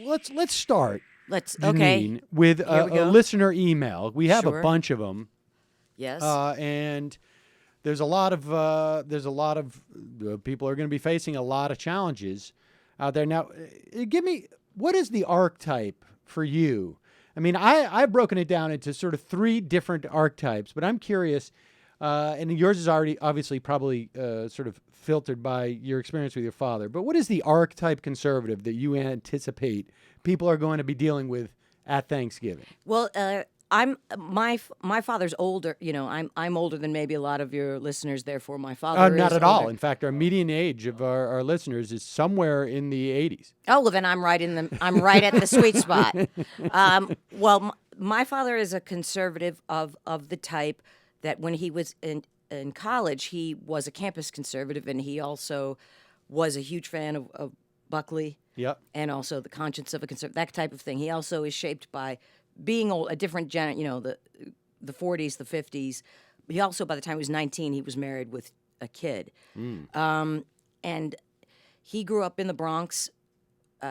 let's start. Okay. With a listener email. We have a bunch of them. Yes. And there's a lot of people are going to be facing a lot of challenges out there. Now, what is the archetype for you? I mean, I've broken it down into sort of 3 different archetypes, but I'm curious, and yours is already obviously probably sort of filtered by your experience with your father, but what is the archetype conservative that you anticipate people are going to be dealing with at Thanksgiving? Well, my father's older. You know, I'm older than maybe a lot of your listeners. Therefore, my father not is at older. all. In fact, our median age of our listeners is somewhere in the 80s. Oh well, then I'm right at the sweet spot. Well, my father is a conservative of the type that when he was in college, he was a campus conservative, and he also was a huge fan of Buckley. Yep. And also the conscience of a conservative, that type of thing. He also is shaped by being old, a different the 40s, the 50s. He also, by the time he was 19, he was married with a kid. And he grew up in the Bronx,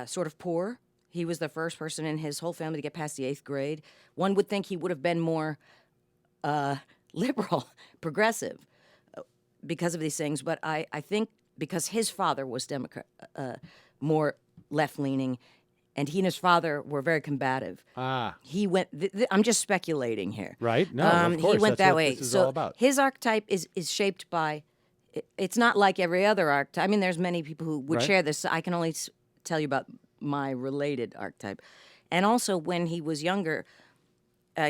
sort of poor. He was the first person in his whole family to get past the 8th grade. One would think he would have been more liberal, progressive because of these things. But I think because his father was Democrat, more left-leaning, and he and his father were very combative. He went. I'm just speculating here. Right? No, of course. He went that's that what way. This is so all about. his archetype is shaped by. It's not like every other archetype. I mean, there's many people who would share this. I can only tell you about my related archetype. And also, when he was younger,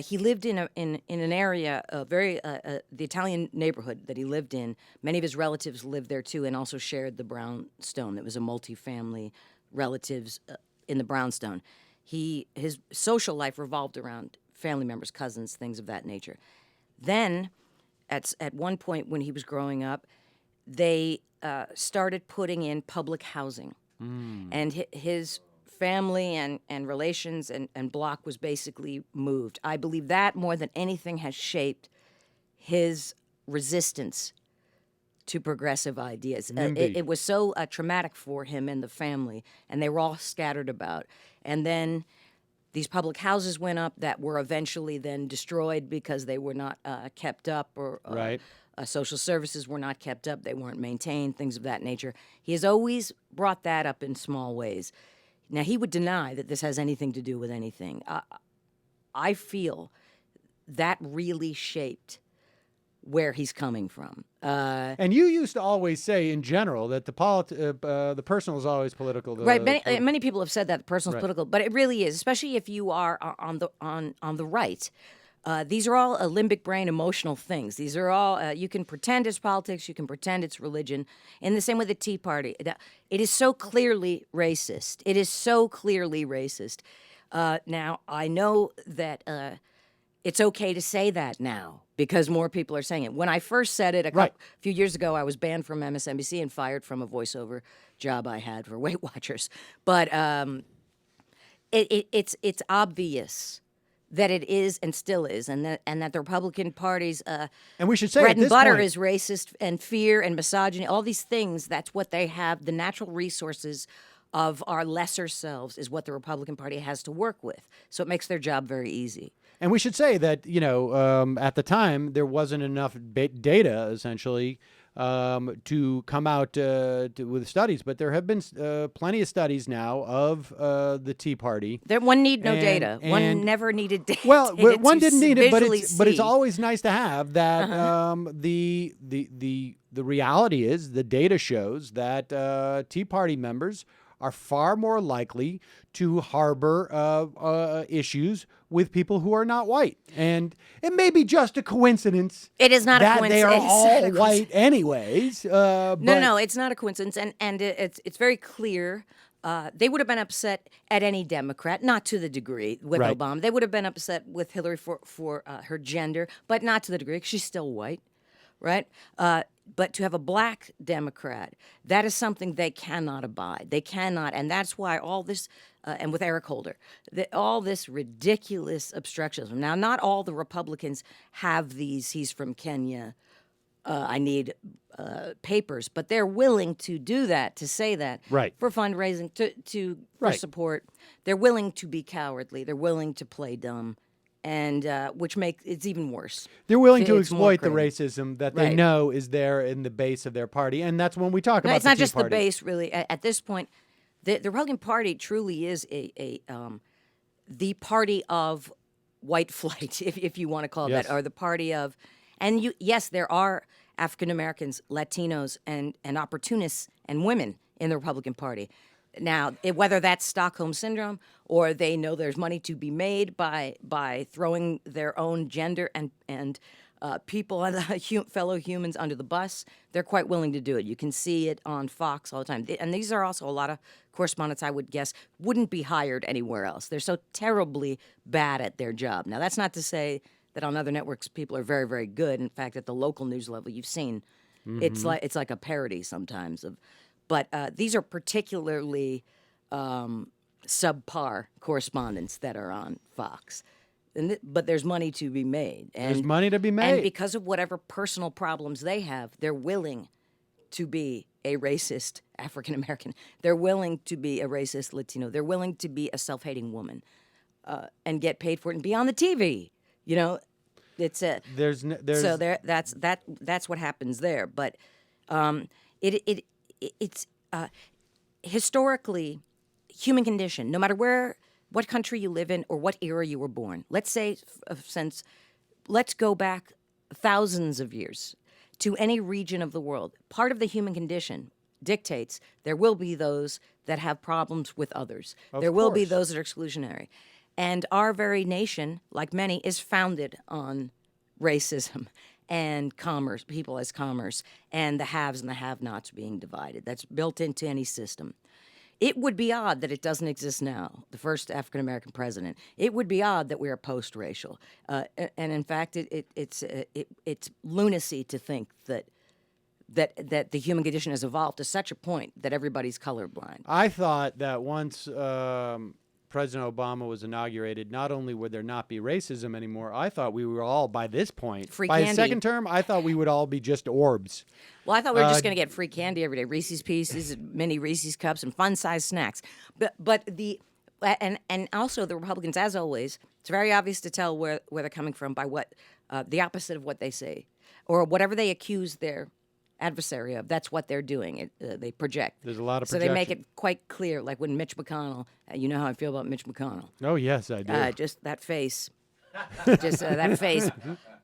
he lived in an area, the Italian neighborhood that he lived in. Many of his relatives lived there too, and also shared the brownstone. It was a multi-family relatives in the brownstone. His social life revolved around family members, cousins, things of that nature. Then, at one point when he was growing up, they started putting in public housing, and his family and relations and block was basically moved. I believe that more than anything has shaped his resistance to progressive ideas. It was so traumatic for him and the family, and they were all scattered about. And then these public houses went up that were eventually then destroyed because they were not kept up, or social services were not kept up. They weren't maintained, things of that nature. He has always brought that up in small ways. Now, he would deny that this has anything to do with anything. I feel that really shaped where he's coming from. And you used to always say, in general, that the personal is always political. Right. Many people have said that the personal is political, but it really is, especially if you are on the right. These are all limbic brain emotional things. These are all, you can pretend it's politics, you can pretend it's religion. In the same way the Tea Party. It is so clearly racist. It is so clearly racist. Now, I know that it's okay to say that now because more people are saying it. When I first said it a few years ago, I was banned from MSNBC and fired from a voiceover job I had for Weight Watchers. But it's obvious that it is and still is, and that the Republican Party's and we should say bread and butter is racist and fear and misogyny. All these things, that's what they have. The natural resources of our lesser selves is what the Republican Party has to work with. So it makes their job very easy. And we should say that, at the time, there wasn't enough data, essentially, to come out with studies. But there have been plenty of studies now of the Tea Party. One need no data. One never needed data. Well, one didn't need it, but it's see. always nice to have that. The reality is, the data shows that Tea Party members are far more likely to harbor issues with people who are not white. And it may be just a coincidence. It is not a coincidence. They are all white anyways. No, it's not a coincidence. And it's very clear. They would have been upset at any Democrat, not to the degree with Obama. They would have been upset with Hillary for her gender, but not to the degree, 'cause she's still white, right? But to have a black Democrat, that is something they cannot abide. They cannot, and that's why all this, and with Eric Holder, all this ridiculous obstructionism. Now, not all the Republicans have these, he's from Kenya, I need papers, but they're willing to do that, to say that, Right. for fundraising, for Right. support. They're willing to be cowardly. They're willing to play dumb, and which makes it's even worse. They're willing to It's more exploit the crazy. racism that they Right. know is there in the base of their party, and that's when we talk No, about it's the not Tea just Party. the base, really. At this point, the Republican Party truly is the party of white flight, if you want to call it Yes. that, or the party of, and yes, there are African Americans, Latinos, and opportunists and women in the Republican Party. Now, whether that's Stockholm syndrome or they know there's money to be made by throwing their own gender and people, fellow humans under the bus, they're quite willing to do it. You can see it on Fox all the time. And these are also a lot of correspondents, I would guess, wouldn't be hired anywhere else. They're so terribly bad at their job. Now, that's not to say that on other networks people are very, very good. In fact, at the local news level, you've seen it's like a parody sometimes of. But these are particularly subpar correspondents that are on Fox. But there's money to be made. There's money to be made. And because of whatever personal problems they have, they're willing to be a racist African American. They're willing to be a racist Latino. They're willing to be a self-hating woman and get paid for it and be on the TV. You know, it's a so that's what happens there. But it's historically human condition. No matter what country you live in or what era you were born. Let's say, let's go back thousands of years to any region of the world. Part of the human condition dictates there will be those that have problems with others. There will be those that are exclusionary. And our very nation, like many, is founded on racism and commerce, people as commerce, and the haves and the have-nots being divided. That's built into any system. It would be odd that it doesn't exist now, the first African-American president. It would be odd that we are post-racial. And in fact, it's lunacy to think that the human condition has evolved to such a point that everybody's colorblind. I thought that once President Obama was inaugurated, not only would there not be racism anymore, I thought we were all, by this point, Free by his candy. second term, I thought we would all be just orbs. Well, I thought we were just going to get free candy every day, Reese's Pieces, mini Reese's cups, and fun-sized snacks. But and also the Republicans, as always, it's very obvious to tell where they're coming from by what the opposite of what they say, or whatever they accuse their adversary of. That's what they're doing. They project. There's a lot of so they make projection. it quite clear. Like when Mitch McConnell, you know how I feel about Mitch McConnell. Oh, yes, I do. Just that face. Just that face.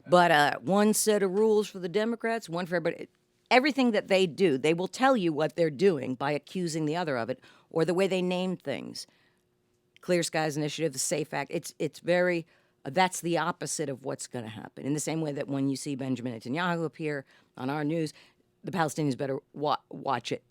But one set of rules for the Democrats, one for everybody. Everything that they do, they will tell you what they're doing by accusing the other of it, or the way they name things. Clear Skies Initiative, the SAFE Act. It's very. That's the opposite of what's going to happen. In the same way that when you see Benjamin Netanyahu appear on our news, the Palestinians better watch it.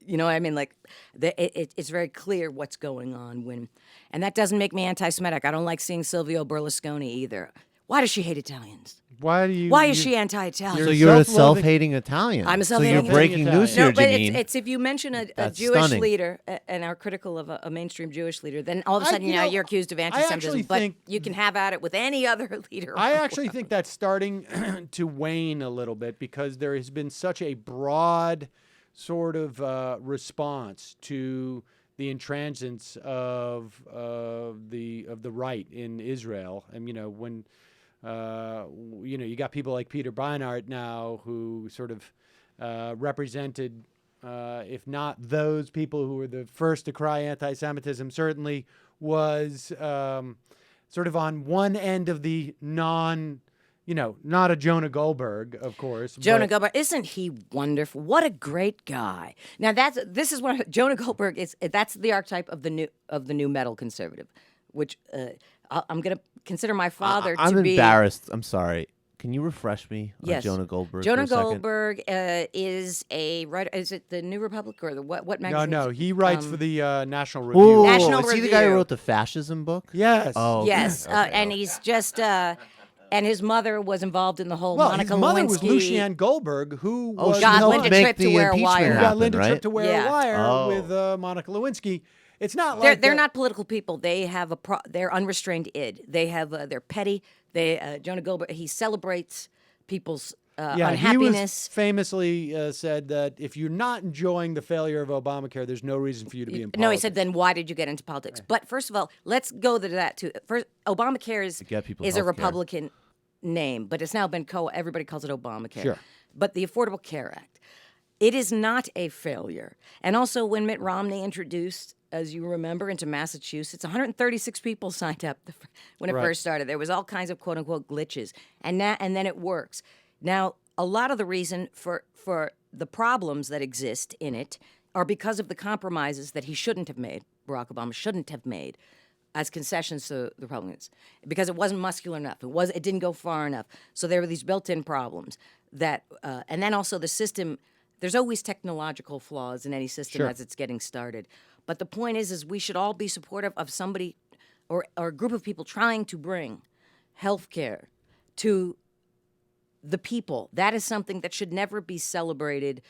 You know what I mean? Like, it's very clear what's going on and that doesn't make me anti-Semitic. I don't like seeing Silvio Berlusconi either. Why does she hate Italians? Why is she anti-Italian? So you're a self-loathing- self-hating Italian. I'm a So self-hating you're breaking Italian. news No, here, but Janeane. it's if you mention a That's Jewish stunning. leader and are critical of a mainstream Jewish leader, then all of a sudden you know, you're accused of I actually anti-Semitism. But think- you can have at it with any other leader. I actually think that's starting to wane a little bit because there has been such a broad sort of response to the intransigence of the right in Israel. And when you got people like Peter Beinart now who sort of represented, if not those people who were the first to cry anti-Semitism, certainly was sort of on one end of the not a Jonah Goldberg, of course. Jonah but- Goldberg, isn't he wonderful? What a great guy! Now this is what Jonah Goldberg is. That's the archetype of the new metal conservative, which I'm going to consider my father I'm to be. embarrassed. I'm sorry. Can you refresh me on Yes. Jonah Goldberg Jonah for a second? Goldberg is a writer. Is it the New Republic or the what magazine? No, he writes for the National Ooh, Review. National is he the guy who Review. wrote the fascism book? Yes. Oh, Yes, okay, and he's just. And his mother was involved in the whole Well, Monica his mother was Lewinsky. Lucianne Goldberg, who Oh, was she got helped Linda make Tripp to the wear a impeachment wire. who happen, got Linda right? Tripp to wear Yeah. a wire Oh. with Monica Lewinsky. It's not They're like they're not political people. They have they're unrestrained id. They have they're petty. Jonah Goldberg, he celebrates people's Yeah, he unhappiness. was famously said that if you're not enjoying the failure of Obamacare, there's no reason for you to be in politics. No, he said, then why did you get into politics? But first of all, let's go to that too. First, Obamacare is get people a healthcare. Republican name, but it's now been everybody calls it Obamacare. Sure. But the Affordable Care Act, it is not a failure. And also when Mitt Romney introduced, as you remember, into Massachusetts, 136 people signed up when it Right. first started. There was all kinds of quote unquote glitches. And then it works. Now, a lot of the reason for the problems that exist in it are because of the compromises that he shouldn't have made, Barack Obama shouldn't have made, as concessions to the Republicans, because it wasn't muscular enough. It didn't go far enough. So there were these built-in problems that, and then also the system. There's always technological flaws in any system Sure. as it's getting started. But the point is we should all be supportive of somebody or a group of people trying to bring health care to the people. That is something that should never be celebrated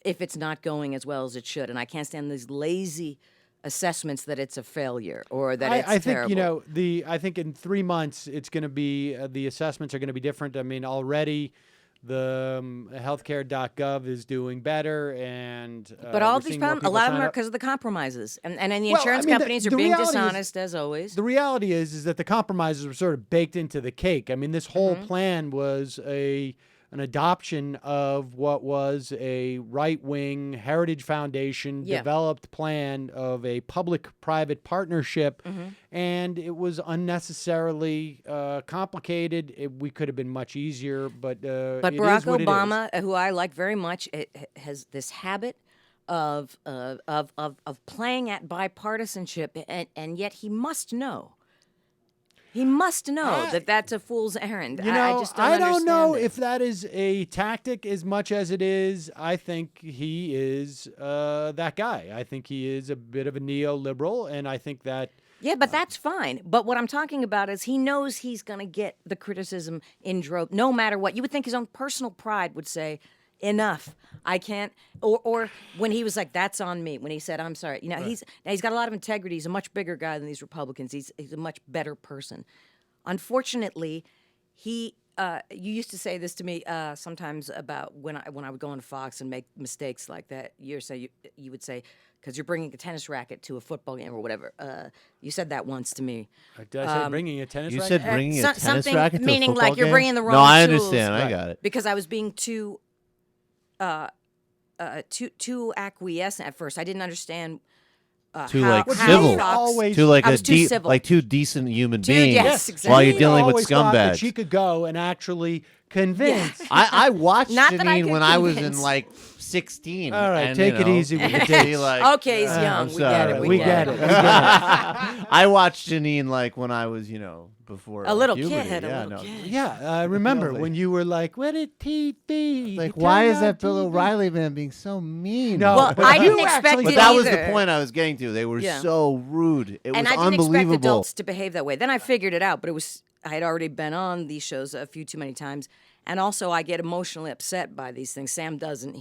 if it's not going as well as it should. And I can't stand these lazy assessments that it's a failure or that it's I think terrible. I think in 3 months it's going to be the assessments are going to be different. I mean, already the healthcare.gov is doing better, and But all we're these seeing more problems, a people lot of sign them are up. because of the compromises. And then the Well, insurance I mean, companies are the being reality is- dishonest, as always. The reality is that the compromises were sort of baked into the cake. I mean, this whole Mm-hmm. plan was an adoption of what was a right-wing Heritage Foundation Yeah. developed plan of a public-private partnership, Mm-hmm. and it was unnecessarily complicated. We could have been much easier, but But it Barack is what it is. Obama, who I like very much, has this habit of playing at bipartisanship, and yet he must know. He must know that that's a fool's errand. You know, I just don't I don't understand know it. if that is a tactic as much as it is. I think he is that guy. I think he is a bit of a neoliberal, and I think that. Yeah, but that's fine. But what I'm talking about is he knows he's going to get the criticism in drove, no matter what. You would think his own personal pride would say, enough. I can't. Or when he was like, that's on me. When he said, I'm sorry. You know, he's got a lot of integrity. He's a much bigger guy than these Republicans. He's a much better person. Unfortunately, you used to say this to me sometimes about when I would go on Fox and make mistakes like that. You would say, because you're bringing a tennis racket to a football game or whatever. You said that once to me. Did I say bringing a tennis You racket? said bringing a tennis something racket to a meaning football like you're game? bringing the wrong No, I tools. understand. I Right. got it. Because I was being too acquiescent at first. I didn't understand Too how, like how civil. Fox- Always- To like I a was too civil. like two decent human Two- beings yes, exactly. while you're Janine dealing with always thought that scumbags. she could go and actually convince. I watched Not that I Janine could when I was in convince. like 16. All right, and, take you it know, easy with the be dates. like, Okay, he's young. I'm We sorry. get it. We get it. I watched Janine like when I was, before A little puberty. kid, Yeah, a little no. kid. Yeah, I remember like- when you were like, "What did TV?" Like, You why turned is on that Bill TV." O'Reilly man being so mean? No, Well, but I you didn't expect actually- it But that was the either. point I was getting to. They were Yeah. so rude. It and was I didn't expect unbelievable. adults to behave that way. Then I figured it out, but I had already been on these shows a few too many times, and also I get emotionally upset by these things. Sam doesn't.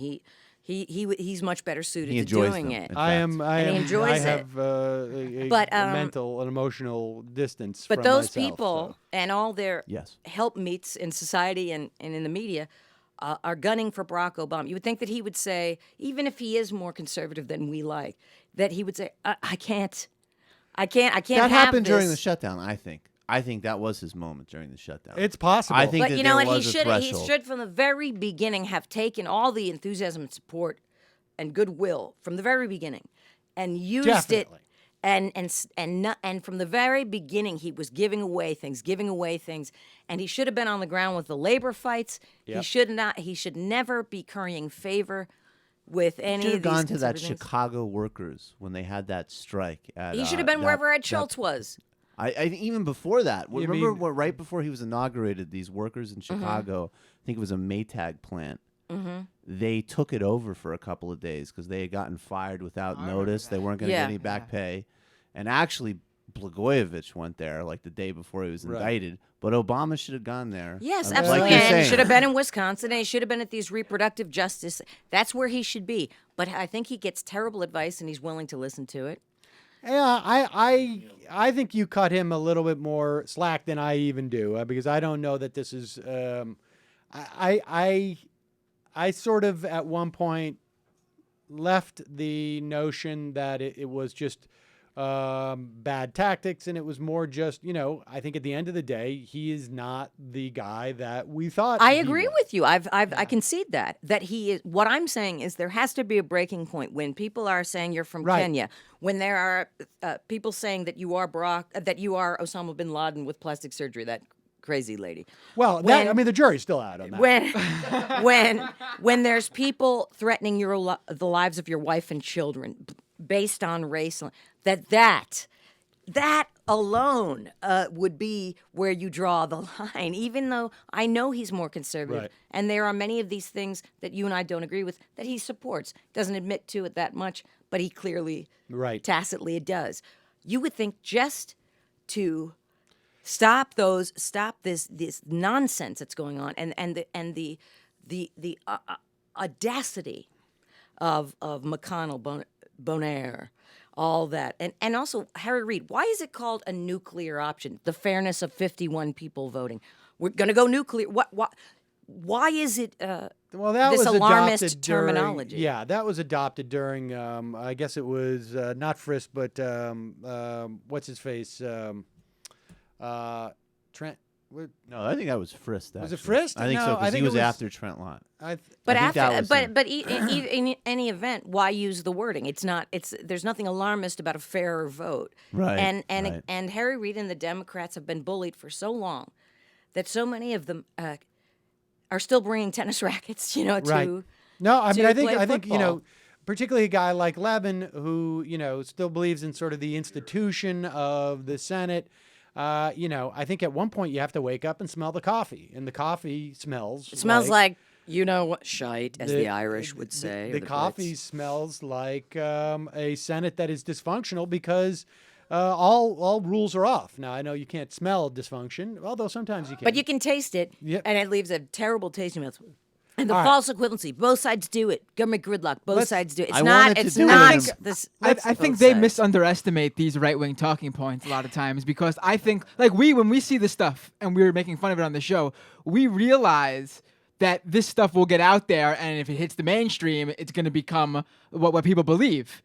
He's much better suited He to enjoys doing them, it. in I fact. am. I And he am. enjoys I it. have But, a mental and emotional distance. But from those myself, people so. and all their Yes. helpmeets in society and in the media are gunning for Barack Obama. You would think that he would say, even if he is more conservative than we like, that he would say, I can't That have happened during the this." shutdown, I think. I think that was his moment during the shutdown. It's possible. I think But that you know there what? was He a should threshold. from the very beginning have taken all the enthusiasm and support and goodwill from the very beginning and used Definitely. it. And from the very beginning, he was giving away things, and he should have been on the ground with the labor fights. Yep. He should never be currying favor with any Should of have these gone to that conservative things. Chicago workers when they had that strike. He should have been wherever Ed Schultz was. I even before that. You Remember mean- right before he was inaugurated, these workers in Mm-hmm. Chicago, I think it was a Maytag plant. They took it over for a couple of days because they had gotten fired without notice. They weren't going to Yeah. get any back pay. And actually, Blagojevich went there like the day before he was Right. indicted. But Obama should have gone there. Yes, Like absolutely. you're And he saying. should have been in Wisconsin, and he should have been at these reproductive justice. That's where he should be. But I think he gets terrible advice, and he's willing to listen to it. Yeah, I think you cut him a little bit more slack than I even do because I don't know that this is. I sort of at one point left the notion that it was just bad tactics, and it was more just, I think at the end of the day, he is not the guy that we thought. I agree with you. I concede that he is. What I'm saying is there has to be a breaking point when people are saying you're from Kenya, when there are people saying that you are Osama bin Laden with plastic surgery, that crazy lady. Well, the jury's still out on that. When there's people threatening the lives of your wife and children based on race, that alone would be where you draw the line, even though I know he's more conservative. Right. And there are many of these things that you and I don't agree with that he supports. Doesn't admit to it that much, but he clearly, tacitly it does. You would think just to stop this nonsense that's going on, and the audacity of McConnell, Bonaire, all that, and also Harry Reid. Why is it called a nuclear option? The fairness of 51 people voting. We're going to go nuclear. Why is it? Well, that this was alarmist terminology. That was adopted during. I guess it was not Frisk, but what's his face? Trent. No, I think that was Frist. Was it Frist? I think so, because he was after Trent Lott. In any event, why use the wording? It's not. There's nothing alarmist about a fairer vote. Right. And Harry Reid and the Democrats have been bullied for so long that so many of them are still bringing tennis rackets. To No, I think football. particularly a guy like Levin, who still believes in sort of the institution of the Senate. I think at one point you have to wake up and smell the coffee, and the coffee smells. It smells like what shite, as the Irish would say. The coffee smells like a Senate that is dysfunctional because all rules are off. Now I know you can't smell dysfunction, although sometimes you can. But you can taste it, Yep. and it leaves a terrible taste in your mouth. And the false equivalency, both sides do it. Government gridlock, both sides do it. I think they misunderestimate these right-wing talking points a lot of times, because I think, when we see this stuff and we're making fun of it on the show, we realize that this stuff will get out there, and if it hits the mainstream, it's going to become what people believe.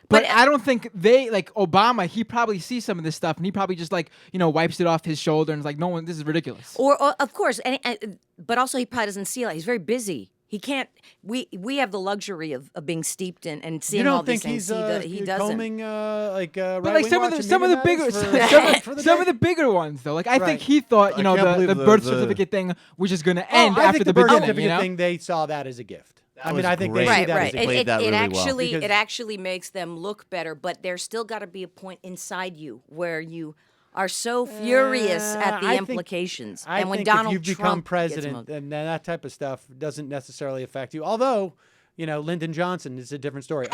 But I don't think Obama, he probably sees some of this stuff, and he probably just wipes it off his shoulder and is like, no, this is ridiculous. Or of course, but also he probably doesn't see it. He's very busy. He can't. We have the luxury of being steeped in and seeing all these things. He doesn't. Combing some of the bigger ones though. I think he thought the birth certificate thing was just going to end after the birth beginning. certificate thing, they saw that as a gift. I think they see that right. It actually makes them look better, but there's still got to be a point inside you where you are so furious at the implications. And when Donald Trump become president, and that type of stuff doesn't necessarily affect you. Although, Lyndon Johnson is a different story.